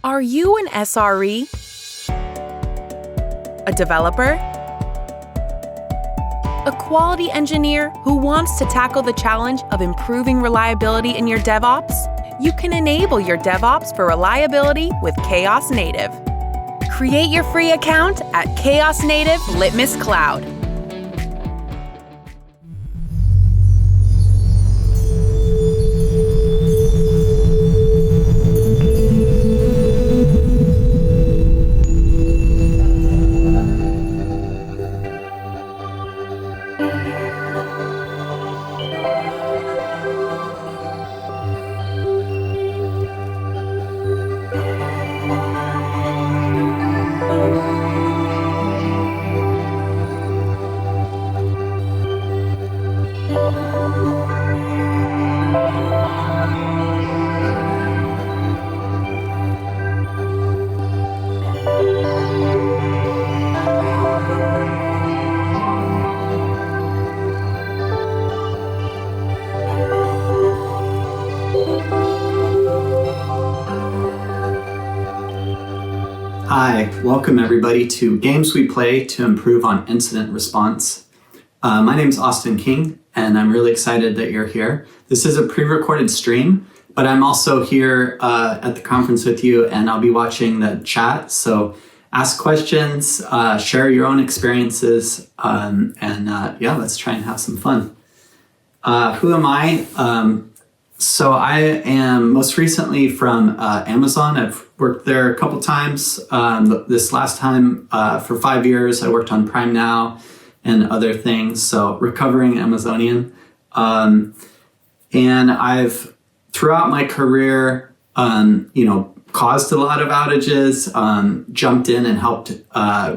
Are you an SRE? A developer? A quality engineer who wants to tackle the challenge of improving reliability in your DevOps? You can enable your DevOps for reliability with Chaos Native. Create your free account at Chaos Native Litmus Cloud. Hi, welcome everybody to Games We Play to Improve on Incident Response. My name is Austin King, and I'm really excited that you're here. This is a pre-recorded stream, but I'm also here at the conference with you, and I'll be watching the chat. So ask questions, share your own experiences, and let's try and have some fun. Who am I? So I am most recently from Amazon. I've worked there a couple times. This last time for 5 years, I worked on Prime Now and other things. So recovering Amazonian. And I've, throughout my career, caused a lot of outages, jumped in and helped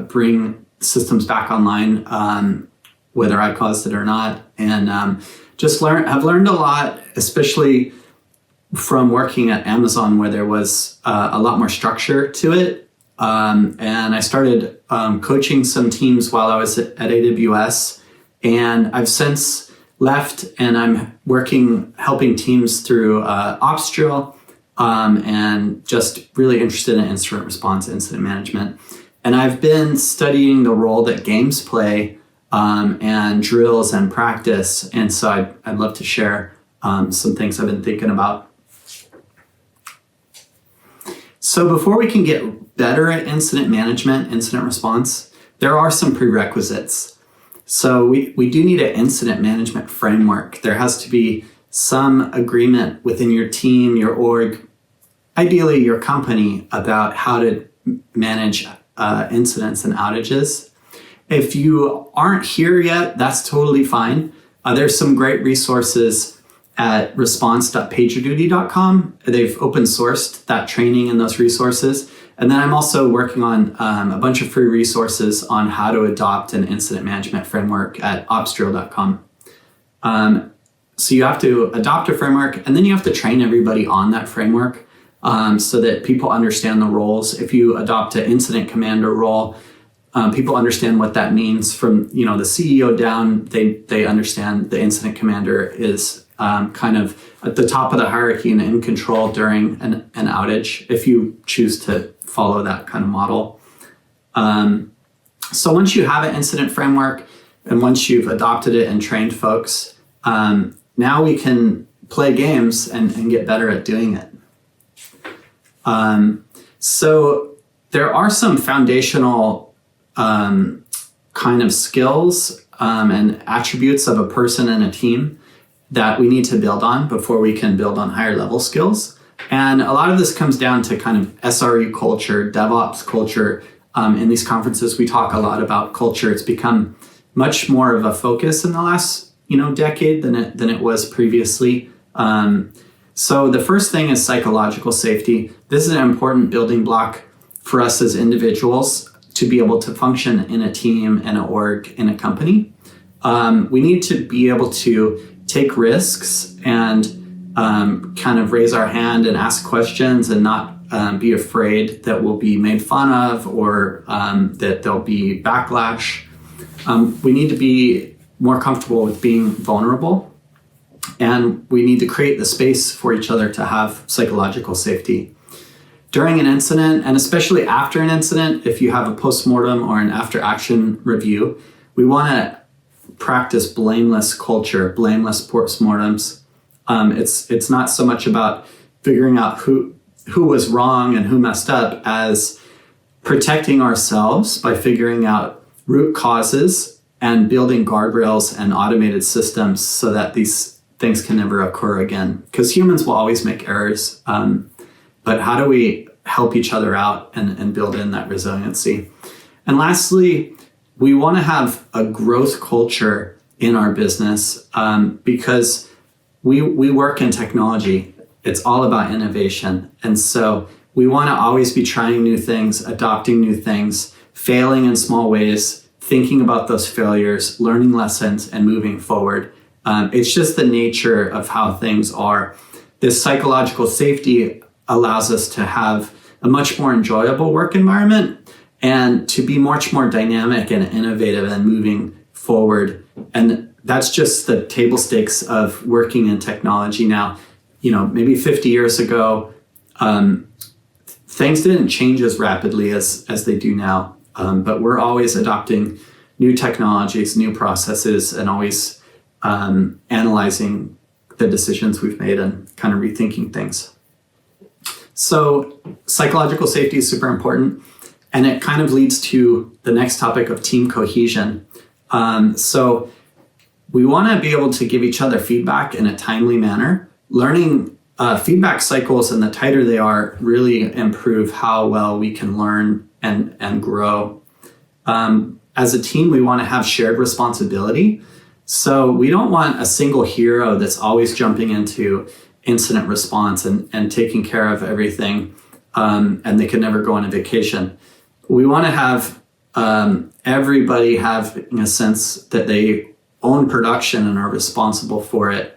bring systems back online, whether I caused it or not. And I've learned a lot, especially from working at Amazon, where there was a lot more structure to it. And I started coaching some teams while I was at AWS, and I've since left, and I'm helping teams through OpsDrill, and just really interested in incident response, incident management. And I've been studying the role that games play and drills and practice. And so I'd love to share some things I've been thinking about. So before we can get better at incident management, incident response, there are some prerequisites. So we do need an incident management framework. There has to be some agreement within your team, your org, ideally your company, about how to manage incidents and outages. If you aren't here yet, that's totally fine. There's some great resources at response.pagerduty.com. They've open sourced that training and those resources. And then I'm also working on a bunch of free resources on how to adopt an incident management framework at opsdrill.com. So you have to adopt a framework, and then you have to train everybody on that framework so that people understand the roles. If you adopt an incident commander role, people understand what that means from the CEO down. They understand the incident commander is kind of at the top of the hierarchy and in control during an outage, if you choose to follow that kind of model. So once you have an incident framework, and once you've adopted it and trained folks, now we can play games and get better at doing it. So there are some foundational kind of skills and attributes of a person and a team that we need to build on before we can build on higher level skills. And a lot of this comes down to kind of SRE culture, DevOps culture. In these conferences, we talk a lot about culture. It's become much more of a focus in the last decade than it was previously. So the first thing is psychological safety. This is an important building block for us as individuals to be able to function in a team, in an org, in a company. We need to be able to take risks and kind of raise our hand and ask questions and not be afraid that we'll be made fun of or that there'll be backlash. We need to be more comfortable with being vulnerable, and we need to create the space for each other to have psychological safety. during an incident, and especially after an incident, if you have a postmortem or an after-action review, we want to practice blameless culture, blameless postmortems. It's not so much about figuring out who was wrong and who messed up as protecting ourselves by figuring out root causes and building guardrails and automated systems so that these things can never occur again. Because humans will always make errors. But how do we help each other out and build in that resiliency? And lastly, we want to have a growth culture in our business because we work in technology. It's all about innovation. And so we want to always be trying new things, adopting new things, failing in small ways, thinking about those failures, learning lessons, and moving forward. It's just the nature of how things are. This psychological safety allows us to have a much more enjoyable work environment and to be much more dynamic and innovative and moving forward. And that's just the table stakes of working in technology now. Maybe 50 years ago, things didn't change as rapidly as they do now. But we're always adopting new technologies, new processes, and always analyzing the decisions we've made and kind of rethinking things. So psychological safety is super important, and it kind of leads to the next topic of team cohesion. So we want to be able to give each other feedback in a timely manner. Learning feedback cycles, and the tighter they are, really improve how well we can learn and grow. As a team, we want to have shared responsibility. So we don't want a single hero that's always jumping into incident response and taking care of everything, and they can never go on a vacation. We want to have everybody having a sense that they own production and are responsible for it.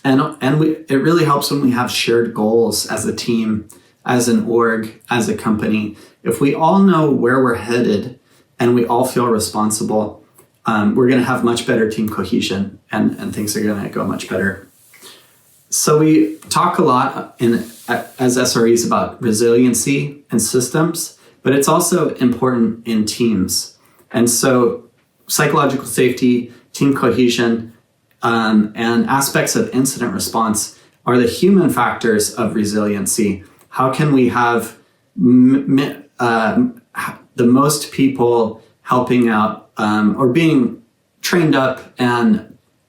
It really helps when we have shared goals as a team, as an org, as a company. If we all know where we're headed and we all feel responsible, we're going to have much better team cohesion and things are going to go much better. So we talk a lot as SREs about resiliency and systems, but it's also important in teams. And so psychological safety, team cohesion, and aspects of incident response are the human factors of resiliency. How can we have the most people helping out or being trained up and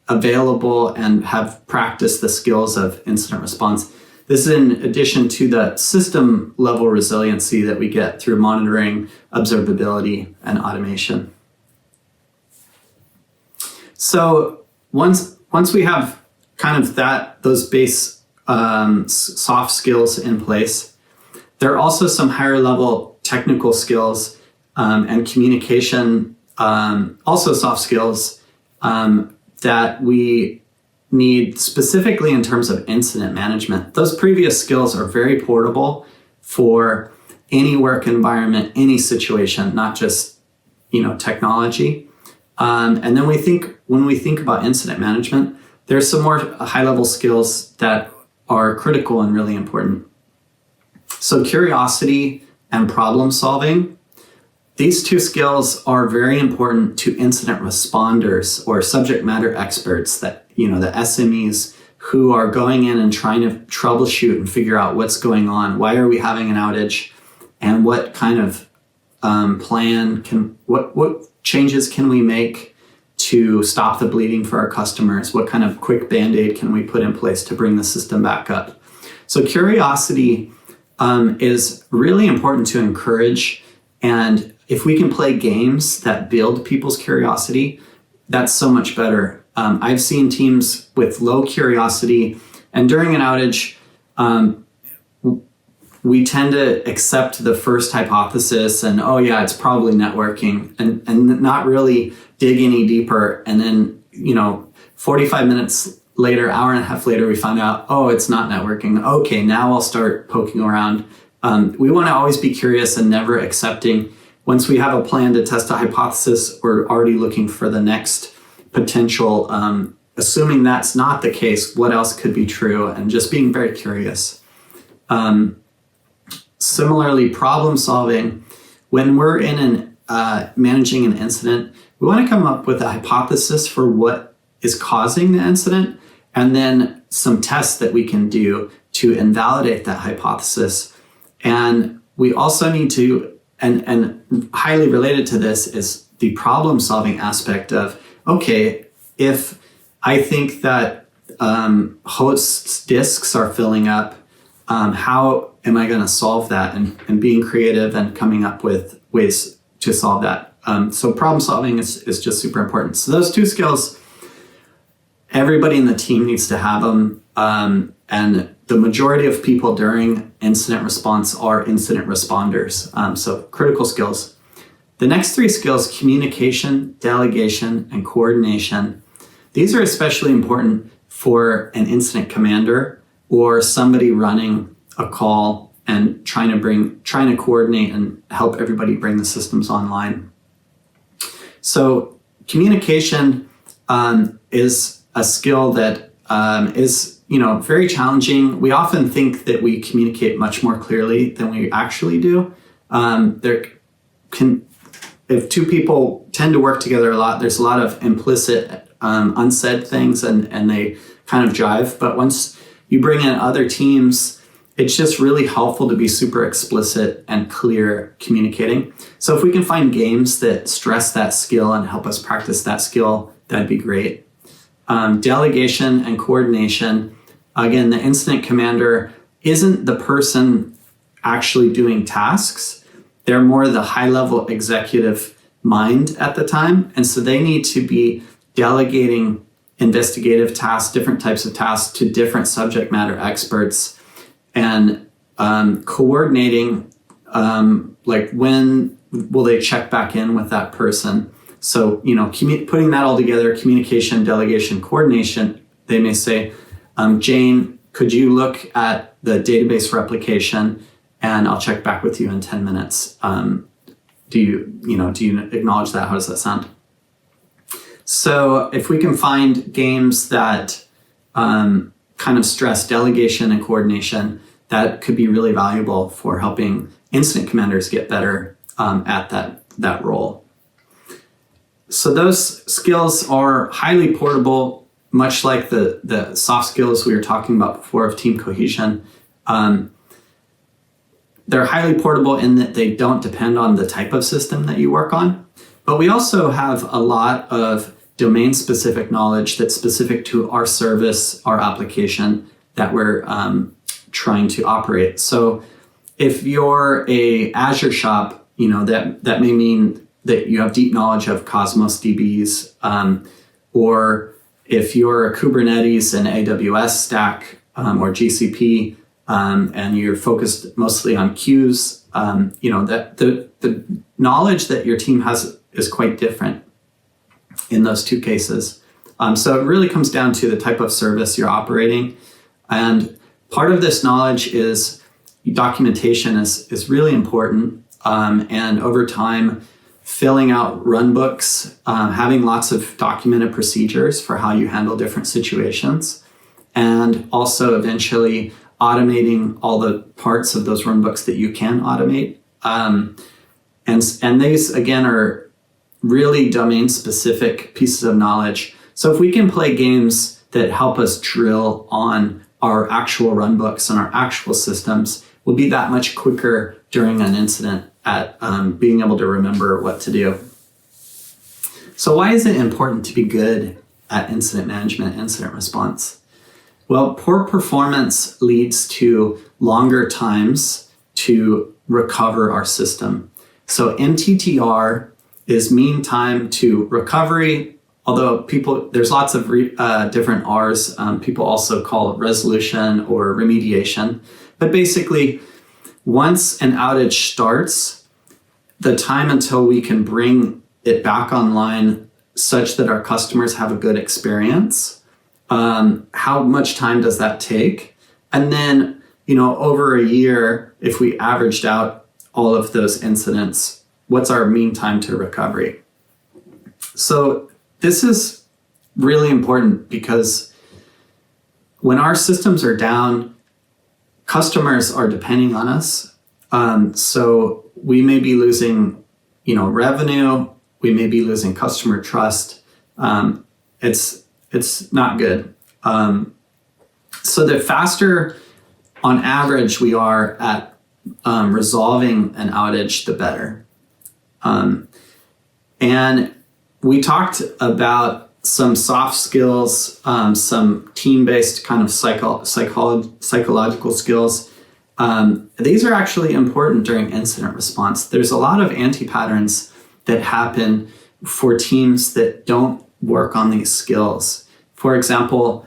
available and have practiced the skills of incident response? This is in addition to the system level resiliency that we get through monitoring, observability, and automation. So once we have kind of those base soft skills in place, there are also some higher level technical skills and communication, also soft skills that we need specifically in terms of incident management. Those previous skills are very portable for any work environment, any situation, not just technology. And then when we think about incident management, there's some more high-level skills that are critical and really important. So curiosity and problem solving, these two skills are very important to incident responders or subject matter experts, that the SMEs who are going in and trying to troubleshoot and figure out what's going on. Why are we having an outage? And what kind of what changes can we make to stop the bleeding for our customers? What kind of quick Band-Aid can we put in place to bring the system back up? So curiosity is really important to encourage. And if we can play games that build people's curiosity, that's so much better. I've seen teams with low curiosity, and during an outage, we tend to accept the first hypothesis and, oh yeah, it's probably networking, and not really dig any deeper. And then, 45 minutes later, hour and a half later, we find out, oh, it's not networking. Okay, now I'll start poking around. We want to always be curious and never accepting. Once we have a plan to test a hypothesis, we're already looking for the next potential, assuming that's not the case, what else could be true, and just being very curious. Similarly, problem solving, when we're in managing an incident, we want to come up with a hypothesis for what is causing the incident, and then some tests that we can do to invalidate that hypothesis. And we also need to, and highly related to this is the problem solving aspect of, okay, if I think that hosts' disks are filling up, how am I going to solve that? And being creative and coming up with ways to solve that. So problem solving is just super important. So those two skills, everybody in the team needs to have them. And the majority of people during incident response are incident responders. So critical skills. The next three skills, communication, delegation, and coordination. These are especially important for an incident commander or somebody running a call and trying to coordinate and help everybody bring the systems online. So communication is a skill that is very challenging. We often think that we communicate much more clearly than we actually do. If two people tend to work together a lot, there's a lot of implicit unsaid things and they kind of jive. But once you bring in other teams, it's just really helpful to be super explicit and clear communicating. So if we can find games that stress that skill and help us practice that skill, that'd be great. Delegation and coordination. Again, the incident commander isn't the person actually doing tasks. They're more the high-level executive mind at the time. And so they need to be delegating investigative tasks, different types of tasks to different subject matter experts and coordinating, like when will they check back in with that person? So, putting that all together, communication, delegation, coordination, they may say, Jane, could you look at the database replication and I'll check back with you in 10 minutes. Do you acknowledge that? How does that sound? So if we can find games that kind of stress delegation and coordination, that could be really valuable for helping incident commanders get better at that role. So those skills are highly portable, much like the soft skills we were talking about before of team cohesion. They're highly portable in that they don't depend on the type of system that you work on. But we also have a lot of domain-specific knowledge that's specific to our service, our application that we're trying to operate. So if you're a Azure shop, that may mean that you have deep knowledge of Cosmos DBs, or if you're a Kubernetes and AWS stack or GCP, and you're focused mostly on queues, that the knowledge that your team has is quite different in those two cases. So it really comes down to the type of service you're operating. And part of this knowledge is documentation is really important. And over time, filling out runbooks, having lots of documented procedures for how you handle different situations, and also eventually automating all the parts of those runbooks that you can automate. And these, again, are really domain-specific pieces of knowledge. So if we can play games that help us drill on our actual runbooks and our actual systems, we'll be that much quicker during an incident at being able to remember what to do. So why is it important to be good at incident management, incident response? Well, poor performance leads to longer times to recover our system. So MTTR is mean time to recovery, although there's lots of different R's. People also call it resolution or remediation. But basically, once an outage starts, the time until we can bring it back online such that our customers have a good experience, how much time does that take? And then, over a year, if we averaged out all of those incidents, what's our mean time to recovery? So this is really important because when our systems are down, customers are depending on us. So we may be losing, revenue. We may be losing customer trust. It's not good. So the faster, on average, we are at resolving an outage, the better. And we talked about some soft skills, some team-based kind of psychological skills. These are actually important during incident response. There's a lot of anti-patterns that happen for teams that don't work on these skills. For example,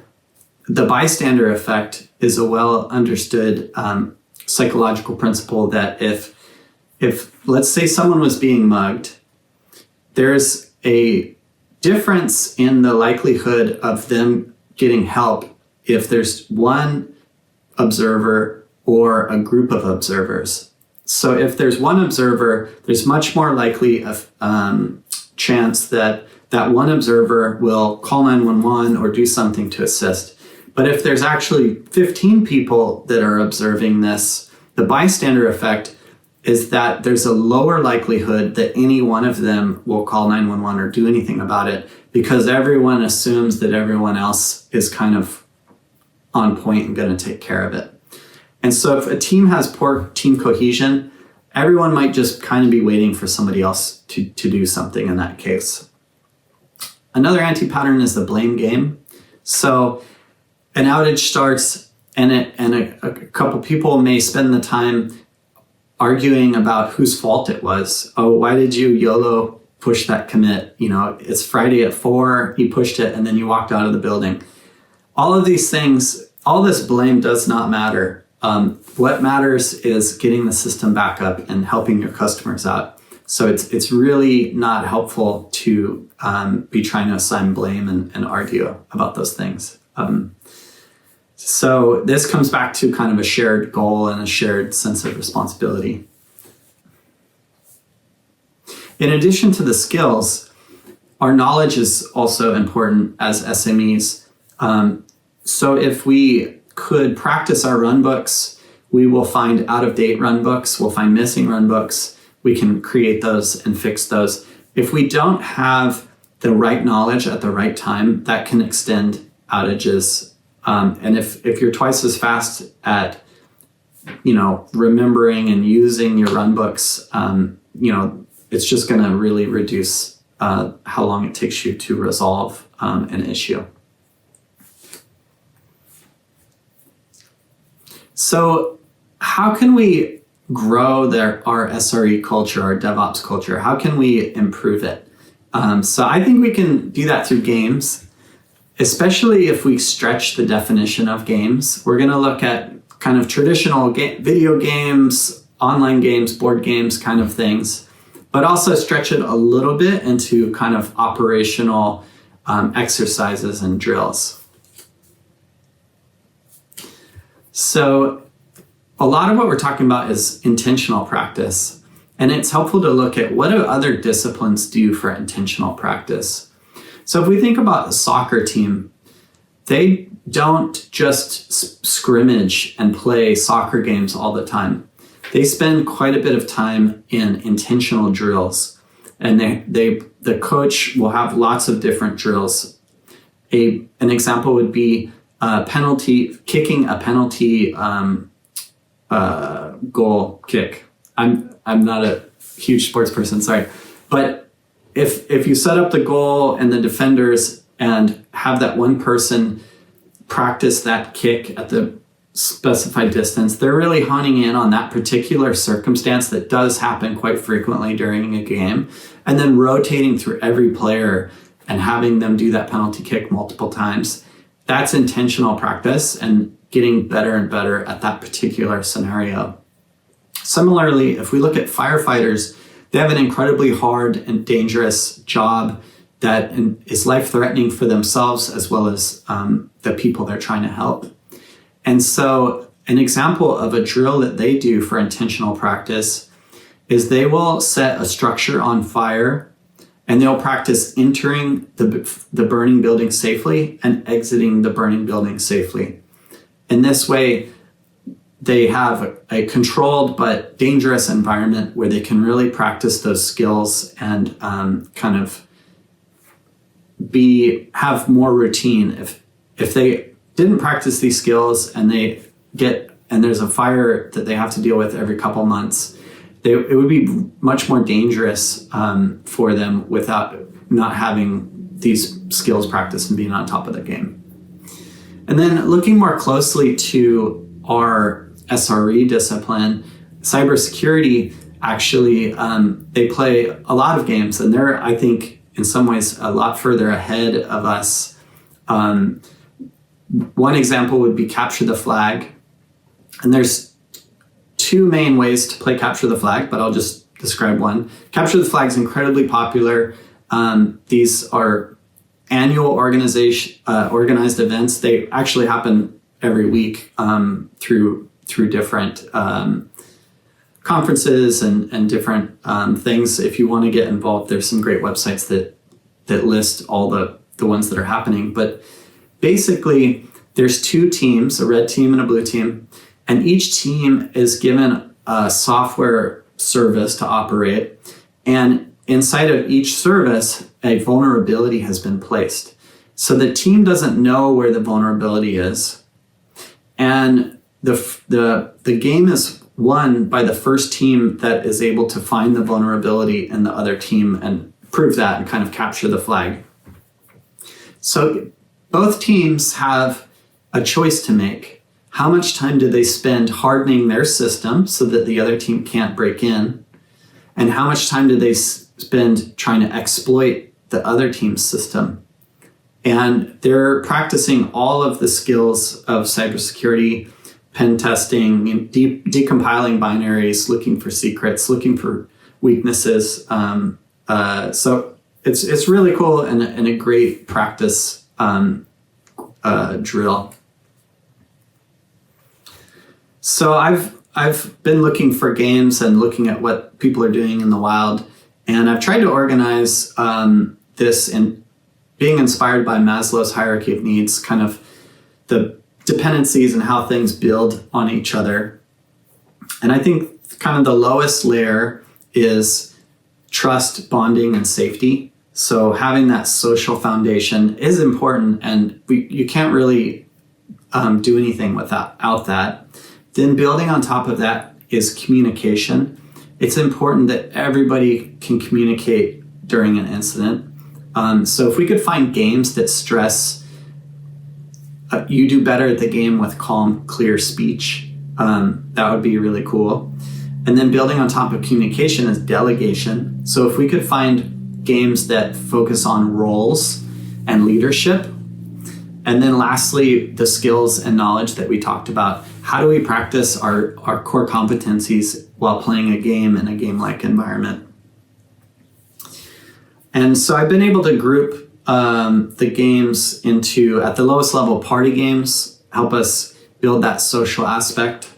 the bystander effect is a well understood psychological principle that if let's say someone was being mugged, there's a difference in the likelihood of them getting help if there's one observer or a group of observers. So if there's one observer, there's much more likely of chance that one observer will call 911 or do something to assist. But if there's actually 15 people that are observing this, the bystander effect is that there's a lower likelihood that any one of them will call 911 or do anything about it, because everyone assumes that everyone else is kind of on point and going to take care of it. And so if a team has poor team cohesion, everyone might just kind of be waiting for somebody else to do something in that case. Another anti-pattern is the blame game. So an outage starts and a couple people may spend the time arguing about whose fault it was. Oh, why did you YOLO push that commit? It's Friday at 4, you pushed it, and then you walked out of the building. All of these things, all this blame does not matter. What matters is getting the system back up and helping your customers out. So it's really not helpful to be trying to assign blame and argue about those things. So this comes back to kind of a shared goal and a shared sense of responsibility. In addition to the skills, our knowledge is also important as SMEs. So if we could practice our runbooks, we will find out-of-date runbooks, we'll find missing runbooks, we can create those and fix those. If we don't have the right knowledge at the right time, that can extend outages. And if you're twice as fast at, remembering and using your runbooks, it's just going to really reduce how long it takes you to resolve an issue. So how can we grow our SRE culture, our DevOps culture? How can we improve it? So I think we can do that through games. Especially if we stretch the definition of games. We're going to look at kind of traditional video games, online games, board games kind of things, but also stretch it a little bit into kind of operational exercises and drills. So a lot of what we're talking about is intentional practice, and it's helpful to look at what do other disciplines do for intentional practice. So if we think about a soccer team, they don't just scrimmage and play soccer games all the time. They spend quite a bit of time in intentional drills, and the coach will have lots of different drills. An example would be kicking a penalty goal kick. I'm not a huge sports person, sorry, but if you set up the goal and the defenders and have that one person practice that kick at the specified distance, they're really honing in on that particular circumstance that does happen quite frequently during a game, and then rotating through every player and having them do that penalty kick multiple times. That's intentional practice and getting better and better at that particular scenario. Similarly, if we look at firefighters, they have an incredibly hard and dangerous job that is life-threatening for themselves as well as the people they're trying to help. And so an example of a drill that they do for intentional practice is they will set a structure on fire and they'll practice entering the burning building safely and exiting the burning building safely. In this way, they have a controlled but dangerous environment where they can really practice those skills and kind of have more routine. If they didn't practice these skills and there's a fire that they have to deal with every couple months, it would be much more dangerous for them without not having these skills practiced and being on top of the game. And then looking more closely to our SRE discipline, cybersecurity, actually, they play a lot of games, and they're, I think, in some ways a lot further ahead of us. One example would be capture the flag. And there's two main ways to play capture the flag, but I'll just describe one. Capture the flag is incredibly popular. These are annual organized events. They actually happen every week through different conferences and different things. If you want to get involved, there's some great websites that list all the ones that are happening. But basically, there's two teams, a red team and a blue team, and each team is given a software service to operate. And inside of each service, a vulnerability has been placed. So the team doesn't know where the vulnerability is. And the game is won by the first team that is able to find the vulnerability in the other team and prove that and kind of capture the flag. So both teams have a choice to make. How much time do they spend hardening their system so that the other team can't break in? And how much time do they spend trying to exploit the other team's system? And they're practicing all of the skills of cybersecurity, pen testing, decompiling binaries, looking for secrets, looking for weaknesses. So it's really cool and a great practice drill. So I've been looking for games and looking at what people are doing in the wild, and I've tried to organize this in being inspired by Maslow's hierarchy of needs, kind of the dependencies and how things build on each other. And I think kind of the lowest layer is trust, bonding, and safety. So having that social foundation is important, and you can't really do anything without that. Then building on top of that is communication. It's important that everybody can communicate during an incident. So if we could find games that stress you do better at the game with calm, clear speech, that would be really cool. And then building on top of communication is delegation. So if we could find games that focus on roles and leadership, and then lastly, the skills and knowledge that we talked about. How do we practice our core competencies while playing a game in a game-like environment? And so I've been able to group the games into, at the lowest level, party games, help us build that social aspect.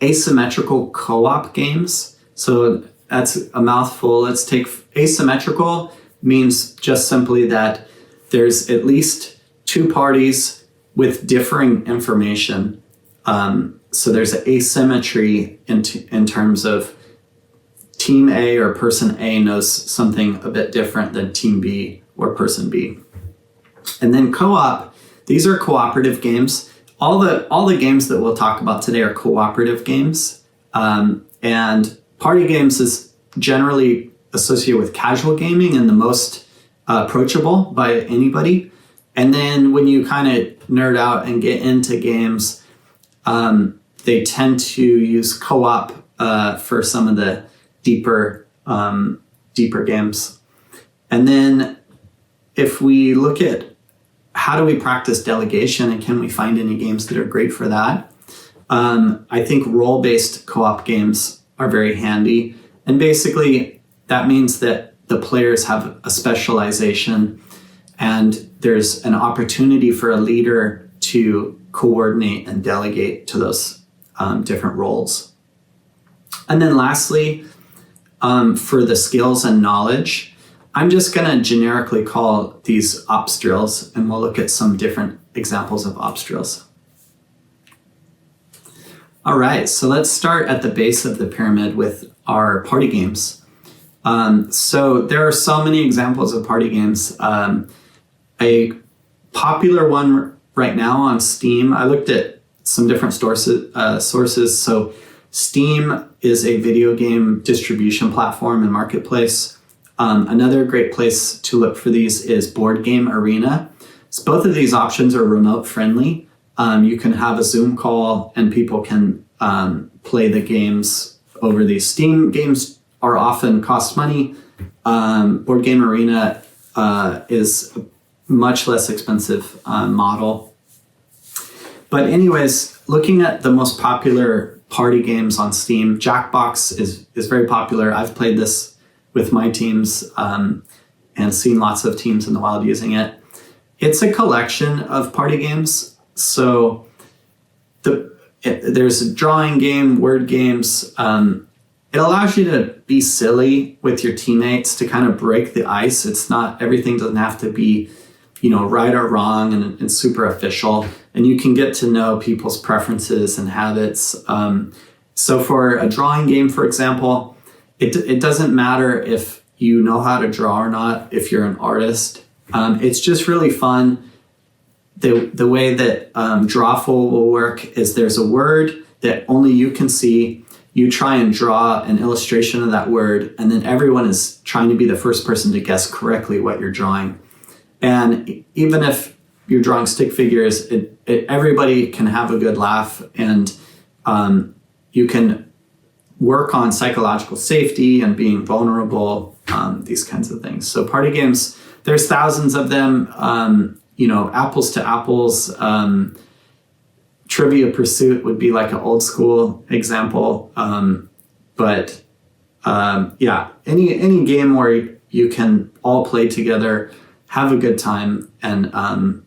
Asymmetrical co-op games. So that's a mouthful. Let's take asymmetrical means just simply that there's at least two parties with differing information. So there's an asymmetry in terms of team A or person A knows something a bit different than team B or person B. And then co-op, these are cooperative games. All the games that we'll talk about today are cooperative games. And party games is generally associated with casual gaming and the most approachable by anybody. And then when you kind of nerd out and get into games, they tend to use co-op for some of the deeper games. And then if we look at how do we practice delegation and can we find any games that are great for that, I think role-based co-op games are very handy. And basically that means that the players have a specialization and there's an opportunity for a leader to coordinate and delegate to those different roles. And then lastly, for the skills and knowledge, I'm just going to generically call these ops drills, and we'll look at some different examples of ops drills. All right, so let's start at the base of the pyramid with our party games. So there are so many examples of party games. A popular one right now on Steam, I looked at some different sources. So Steam is a video game distribution platform and marketplace. Another great place to look for these is Board Game Arena. So both of these options are remote friendly. You can have a Zoom call and people can play the games over these. Steam games are often cost money. Board Game Arena is a much less expensive model. But anyways, looking at the most popular party games on Steam, Jackbox is very popular. I've played this with my teams and seen lots of teams in the wild using it. It's a collection of party games. So there's a drawing game, word games. It allows you to be silly with your teammates to kind of break the ice. It's not, everything doesn't have to be, right or wrong and super official. And you can get to know people's preferences and habits. So for a drawing game, for example, it doesn't matter if you know how to draw or not, if you're an artist. It's just really fun. The way that Drawful will work is there's a word that only you can see. You try and draw an illustration of that word, and then everyone is trying to be the first person to guess correctly what you're drawing. And even if you're drawing stick figures, everybody can have a good laugh, and you can work on psychological safety and being vulnerable, these kinds of things. So party games, there's thousands of them. Apples to apples. Trivia Pursuit would be like an old school example. But any game where you can all play together, have a good time, and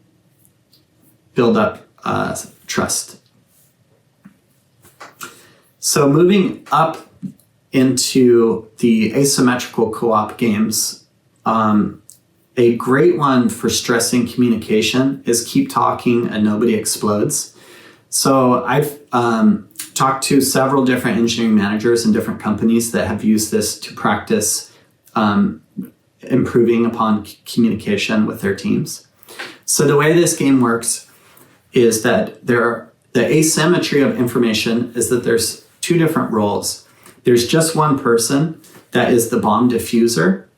build up trust. So moving up into the asymmetrical co-op games, a great one for stressing communication is Keep Talking and Nobody Explodes. So I've talked to several different engineering managers in different companies that have used this to practice improving upon communication with their teams. So the way this game works is that the asymmetry of information is that there's two different roles. There's just one person that is the bomb diffuser,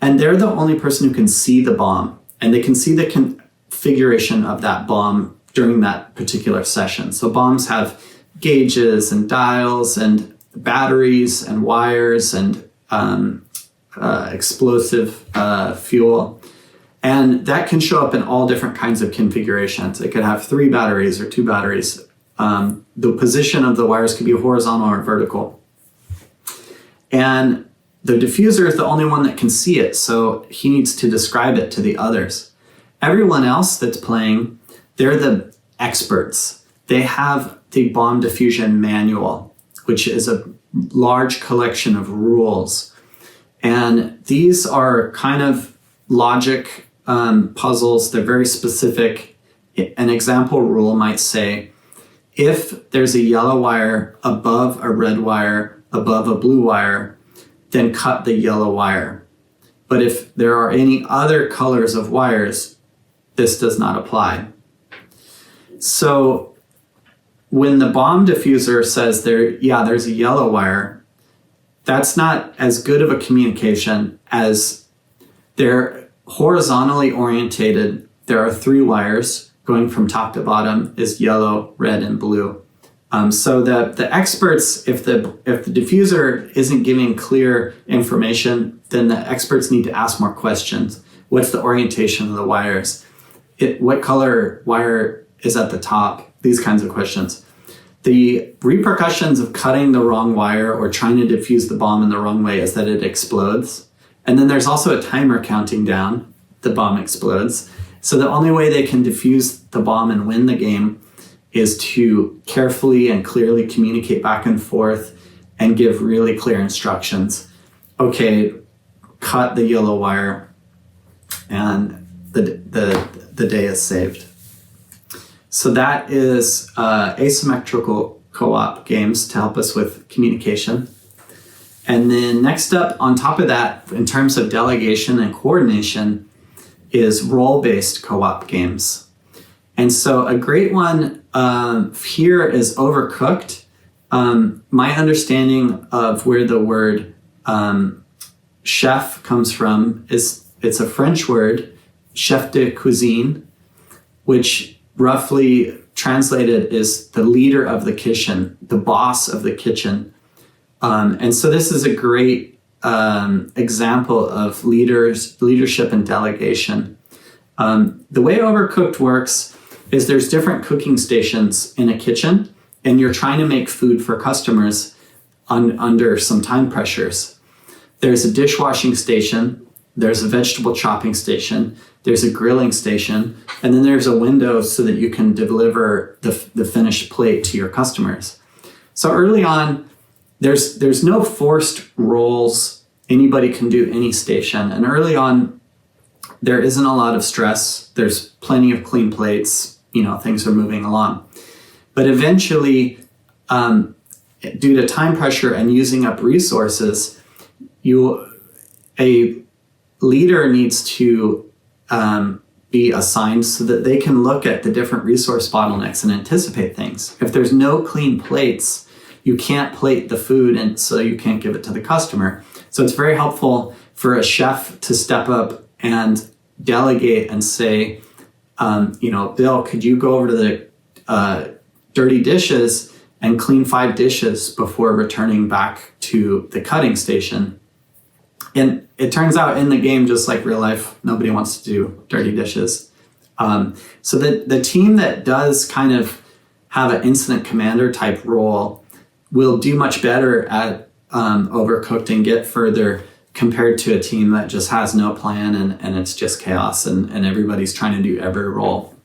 and they're the only person who can see the bomb, and they can see the configuration of that bomb during that particular session. So bombs have gauges and dials and batteries and wires and explosive fuel. And that can show up in all different kinds of configurations. It could have 3 batteries or 2 batteries. The position of the wires could be horizontal or vertical. And the diffuser is the only one that can see it, so he needs to describe it to the others. Everyone else that's playing, they're the experts. They have the bomb diffusion manual, which is a large collection of rules. And these are kind of logic puzzles. They're very specific. An example rule might say, if there's a yellow wire above a red wire, above a blue wire, then cut the yellow wire. But if there are any other colors of wires, this does not apply. So when the bomb diffuser says there's a yellow wire, that's not as good of a communication as they're horizontally orientated. There are 3 wires going from top to bottom is yellow, red, and blue. So the experts, if the diffuser isn't giving clear information, then the experts need to ask more questions. What's the orientation of the wires? What color wire is at the top? These kinds of questions. The repercussions of cutting the wrong wire or trying to diffuse the bomb in the wrong way is that it explodes. And then there's also a timer counting down. The bomb explodes. So the only way they can diffuse the bomb and win the game is to carefully and clearly communicate back and forth and give really clear instructions. Okay, cut the yellow wire, and the day is saved. So that is asymmetrical co-op games to help us with communication. And then next up, on top of that, in terms of delegation and coordination, is role-based co-op games. And so a great one here is Overcooked. My understanding of where the word chef comes from is it's a French word, chef de cuisine, which roughly translated is the leader of the kitchen, the boss of the kitchen. And so this is a great example of leadership and delegation. The way Overcooked works is there's different cooking stations in a kitchen, and you're trying to make food for customers under some time pressures. There's a dishwashing station, there's a vegetable chopping station, there's a grilling station, and then there's a window so that you can deliver the finished plate to your customers. So early on, there's no forced roles. Anybody can do any station. And early on, there isn't a lot of stress. There's plenty of clean plates. Things are moving along. But eventually, due to time pressure and using up resources, a leader needs to be assigned so that they can look at the different resource bottlenecks and anticipate things. If there's no clean plates, you can't plate the food, and so you can't give it to the customer. So it's very helpful for a chef to step up and delegate and say, Bill, could you go over to the dirty dishes and clean 5 dishes before returning back to the cutting station? And it turns out in the game, just like real life, nobody wants to do dirty dishes. So the team that does kind of have an incident commander type role will do much better at Overcooked and get further compared to a team that just has no plan and it's just chaos and everybody's trying to do every role.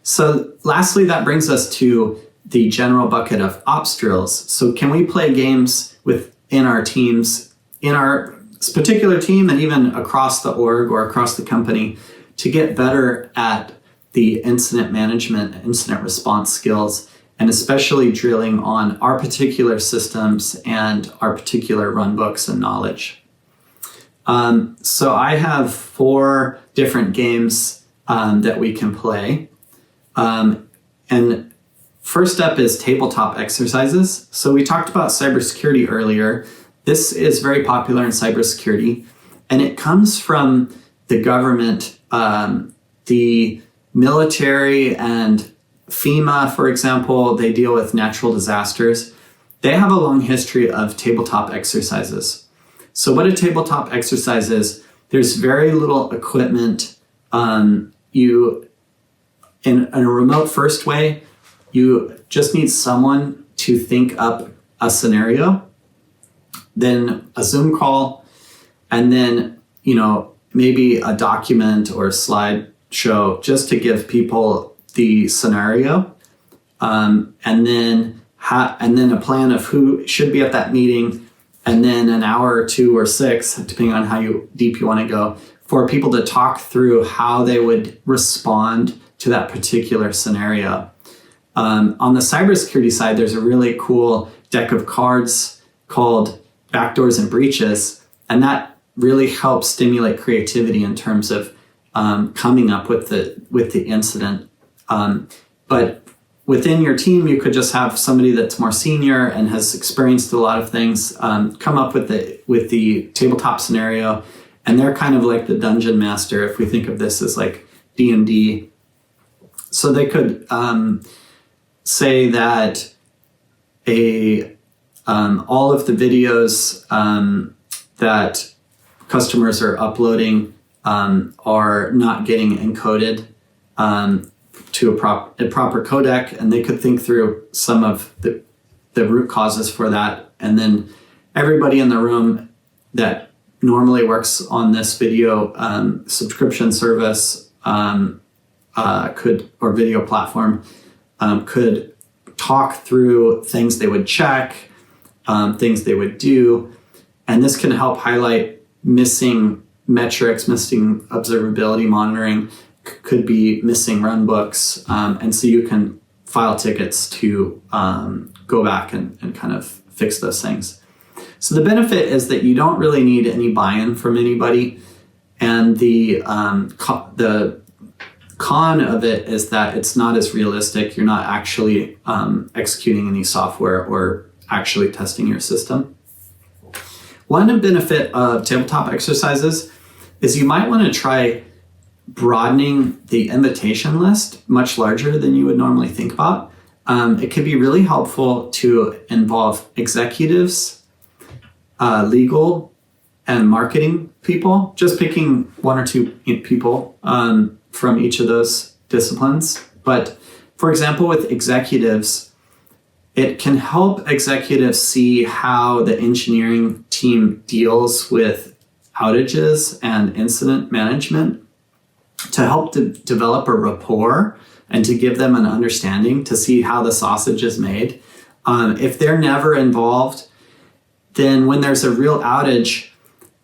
So lastly, that brings us to the general bucket of ops drills. So can we play games within our teams, in our particular team and even across the org or across the company to get better at the incident management, incident response skills, and especially drilling on our particular systems and our particular runbooks and knowledge. So I have 4 different games that we can play. And first up is tabletop exercises. So we talked about cybersecurity earlier. This is very popular in cybersecurity, and it comes from the government, the military and FEMA, for example. They deal with natural disasters. They have a long history of tabletop exercises. So what a tabletop exercise is, there's very little equipment. You, in a remote first way, you just need someone to think up a scenario, then a Zoom call, and then, maybe a document or a slideshow just to give people the scenario, and then a plan of who should be at that meeting, and then an hour or 2 or 6, depending on how deep you want to go, for people to talk through how they would respond to that particular scenario. On the cybersecurity side, there's a really cool deck of cards called Backdoors and Breaches, and that really helps stimulate creativity in terms of coming up with the incident. But within your team, you could just have somebody that's more senior and has experienced a lot of things come up with the tabletop scenario, and they're kind of like the dungeon master if we think of this as like D&D. So they could say that all of the videos that customers are uploading are not getting encoded to a proper codec, and they could think through some of the root causes for that. And then everybody in the room that normally works on this video subscription service or video platform could talk through things they would check, things they would do, and this can help highlight missing metrics, missing observability monitoring, could be missing runbooks, and so you can file tickets to go back and kind of fix those things. So the benefit is that you don't really need any buy-in from anybody. And the con of it is that it's not as realistic. You're not actually executing any software or actually testing your system. One benefit of tabletop exercises is you might want to try broadening the invitation list much larger than you would normally think about. It could be really helpful to involve executives, legal, and marketing people, just picking one or two people from each of those disciplines. But for example, with executives, it can help executives see how the engineering team deals with outages and incident management to help develop a rapport and to give them an understanding to see how the sausage is made. If they're never involved, then when there's a real outage,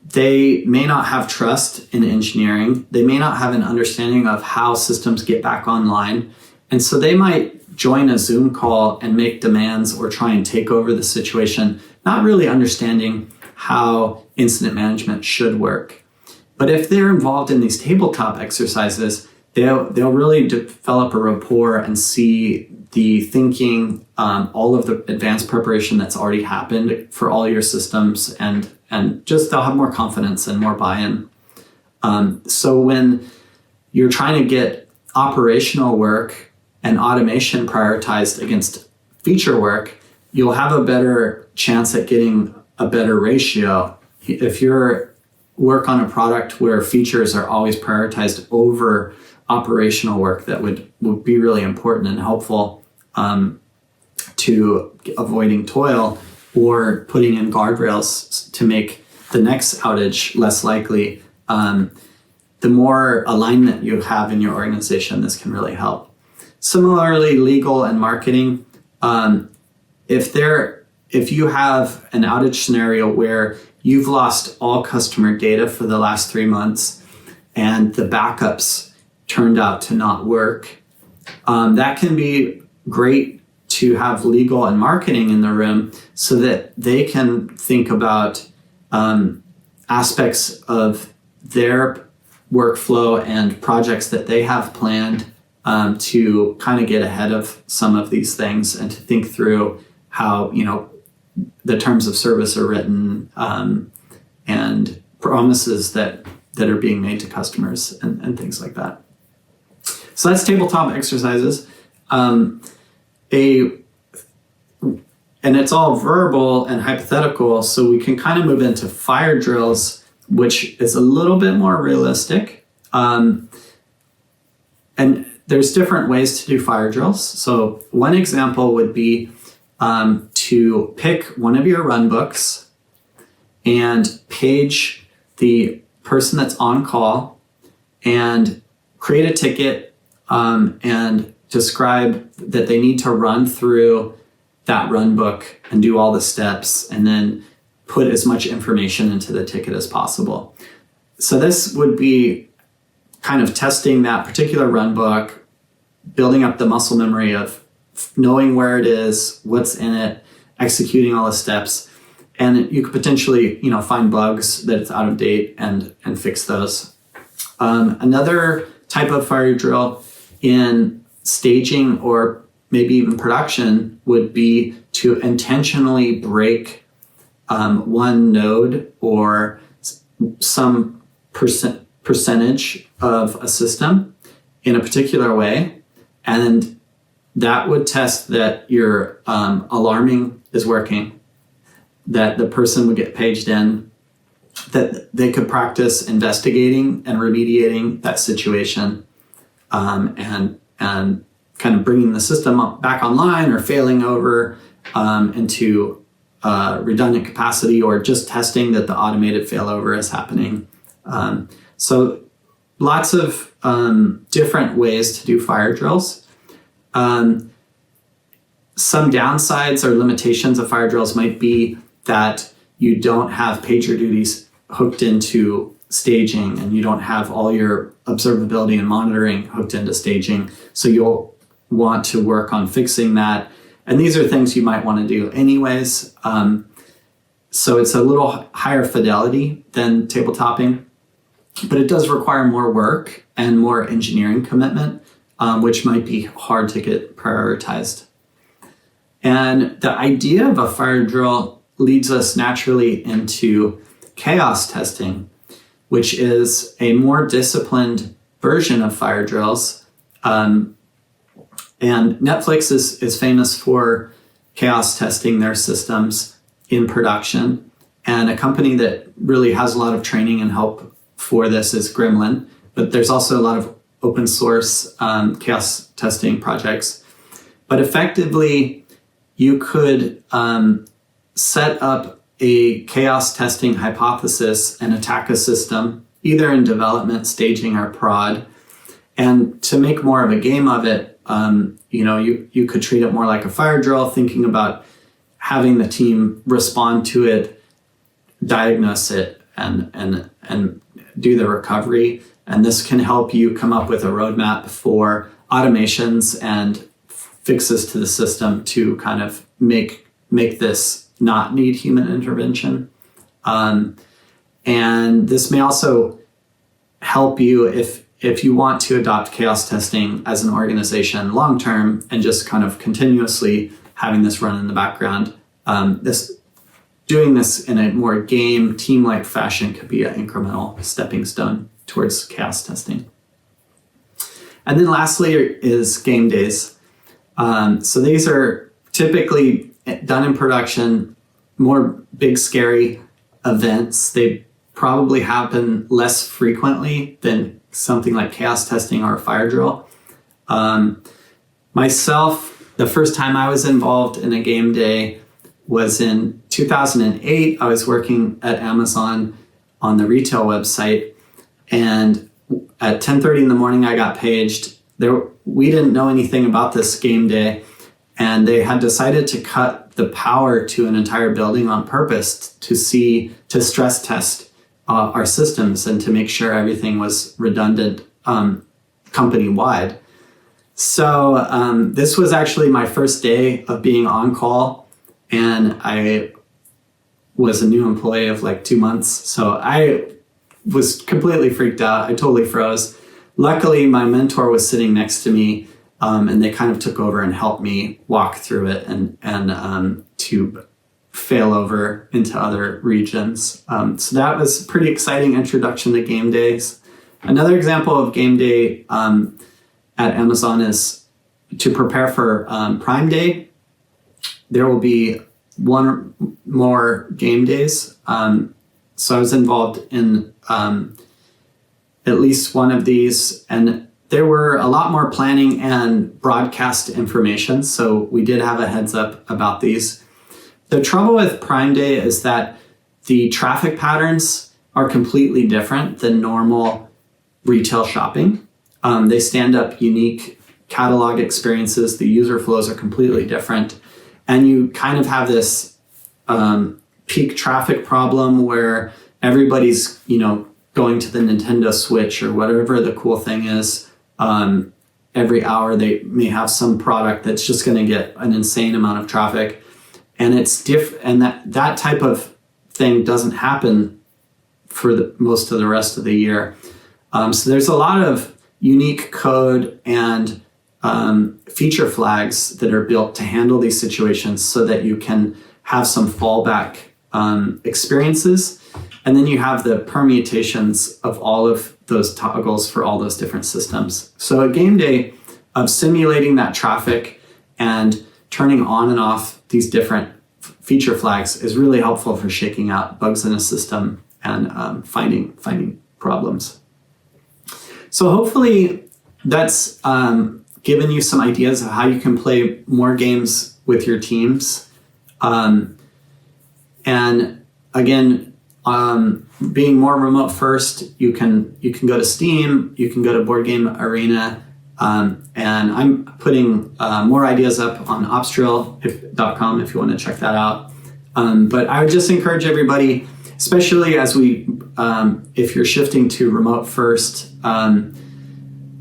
they may not have trust in engineering. They may not have an understanding of how systems get back online. And so they might join a Zoom call and make demands or try and take over the situation, not really understanding how incident management should work. But if they're involved in these tabletop exercises, they'll really develop a rapport and see the thinking, all of the advanced preparation that's already happened for all your systems, and just they'll have more confidence and more buy-in. So when you're trying to get operational work and automation prioritized against feature work, you'll have a better chance at getting a better ratio. If you're work on a product where features are always prioritized over operational work, that would be really important and helpful to avoiding toil or putting in guardrails to make the next outage less likely. The more alignment you have in your organization, this can really help. Similarly, legal and marketing. If you have an outage scenario where you've lost all customer data for the last 3 months and the backups turned out to not work, that can be great to have legal and marketing in the room so that they can think about aspects of their workflow and projects that they have planned to kind of get ahead of some of these things and to think through how, the terms of service are written and promises that are being made to customers and things like that. So that's tabletop exercises. And it's all verbal and hypothetical, so we can kind of move into fire drills, which is a little bit more realistic. And there's different ways to do fire drills. So one example would be to pick one of your runbooks and page the person that's on call and create a ticket and describe that they need to run through that runbook and do all the steps and then put as much information into the ticket as possible. So this would be kind of testing that particular runbook, building up the muscle memory of knowing where it is, what's in it, executing all the steps, and you could potentially, find bugs that it's out of date and fix those. Another type of fire drill in staging or maybe even production would be to intentionally break one node or some percentage of a system in a particular way, and that would test that your alarming is working, that the person would get paged in, that they could practice investigating and remediating that situation, and kind of bringing the system back online or failing over into redundant capacity, or just testing that the automated failover is happening. So lots of different ways to do fire drills. Some downsides or limitations of fire drills might be that you don't have pager duties hooked into staging, and you don't have all your observability and monitoring hooked into staging. So you'll want to work on fixing that. And these are things you might want to do anyways. So it's a little higher fidelity than tabletopping, but it does require more work and more engineering commitment, which might be hard to get prioritized. And the idea of a fire drill leads us naturally into chaos testing, which is a more disciplined version of fire drills. And Netflix is famous for chaos testing their systems in production. And a company that really has a lot of training and help for this is Gremlin. But there's also a lot of open source chaos testing projects. But effectively, you could set up a chaos testing hypothesis and attack a system, either in development, staging, or prod. And to make more of a game of it, you could treat it more like a fire drill, thinking about having the team respond to it, diagnose it, and do the recovery. And this can help you come up with a roadmap for automations and fixes to the system to kind of make this not need human intervention. And this may also help you if you want to adopt chaos testing as an organization long-term and just kind of continuously having this run in the background. Doing this in a more game, team-like fashion could be an incremental stepping stone towards chaos testing. And then lastly is game days. So these are typically done in production, more big, scary events. They probably happen less frequently than something like chaos testing or a fire drill. Myself, the first time I was involved in a game day was in 2008. I was working at Amazon on the retail website, and at 10:30 in the morning, I got paged. We didn't know anything about this game day, and they had decided to cut the power to an entire building on purpose to stress test our systems and to make sure everything was redundant company-wide. So this was actually my first day of being on call, and I was a new employee of like 2 months. So I was completely freaked out. I totally froze. Luckily, my mentor was sitting next to me, and they kind of took over and helped me walk through it and to fail over into other regions. So that was a pretty exciting introduction to game days. Another example of game day at Amazon is to prepare for Prime Day. There will be one or more game days. So I was involved in at least one of these, and there were a lot more planning and broadcast information. So we did have a heads up about these. The trouble with Prime Day is that the traffic patterns are completely different than normal retail shopping. They stand up unique catalog experiences. The user flows are completely different. And you kind of have this peak traffic problem where everybody's, going to the Nintendo Switch or whatever the cool thing is. Every hour they may have some product that's just going to get an insane amount of traffic. And it's and that type of thing doesn't happen for most of the rest of the year. So there's a lot of unique code and feature flags that are built to handle these situations so that you can have some fallback experiences. And then you have the permutations of all of those toggles for all those different systems. So a game day of simulating that traffic and turning on and off these different feature flags is really helpful for shaking out bugs in a system and finding problems. So hopefully that's given you some ideas of how you can play more games with your teams. And again, being more remote first, you can go to Steam, you can go to Board Game Arena, and I'm putting more ideas up on opsdrill.com if you want to check that out. But I would just encourage everybody, especially as if you're shifting to remote first,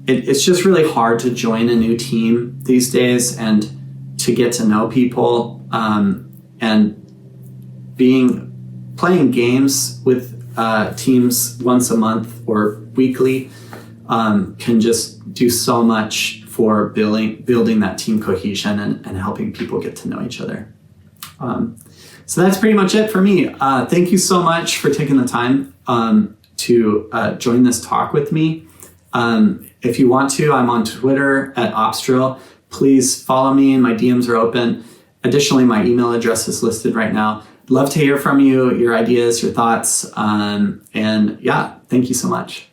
it's just really hard to join a new team these days and to get to know people, and playing games with teams once a month or weekly can just do so much for building that team cohesion and helping people get to know each other. So that's pretty much it for me. Thank you so much for taking the time to join this talk with me. If you want to, I'm on Twitter at Opsdrill. Please follow me. My DMs are open. Additionally, my email address is listed right now. Love to hear from you, your ideas, your thoughts. And yeah, thank you so much.